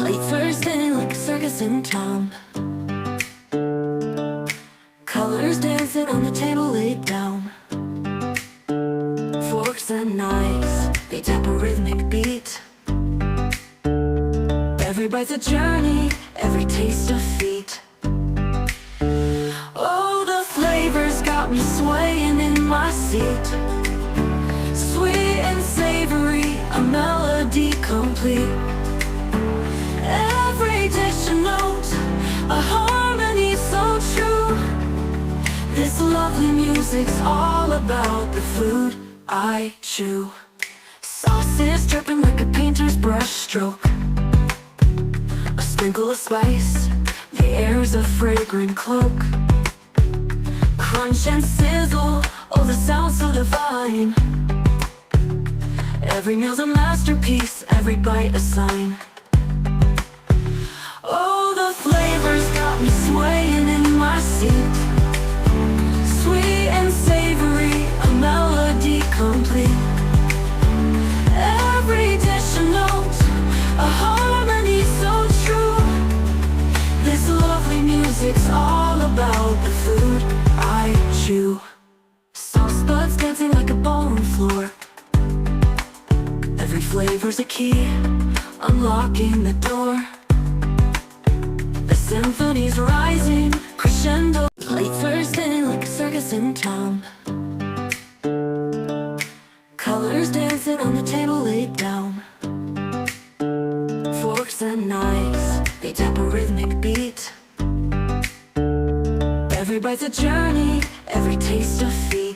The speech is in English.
Flavors spinning like a circus in town. Colors dancing on the table laid down. Forks and knives, they tap a rhythmic beat. Every bite's a journey, every taste a feat. Oh, the flavors got me swaying in my seat. Sweet and savory, a melody complete. Every dish a note, a harmony so true. This lovely music's all about the food I chew. Sauces dripping like a painter's brush stroke. A sprinkle of spice, the air's a fragrant cloak. Crunch and sizzle, oh the sound so divine. Every meal's a masterpiece, every bite a sign. Oh, the flavors got me swaying in my seat. Sweet and savory, a melody complete. Every dish a note, a harmony so true. This lovely music's all about the food I chew. Sauce buds dancing like a ballroom floor. Every flavor's a key, unlocking the door. The symphony's rising, crescendo. Flavors spinning like a circus in town. Colors dancing on the table laid down. Forks and knives, they tap a rhythmic beat. Every bite's a journey, every taste a feat.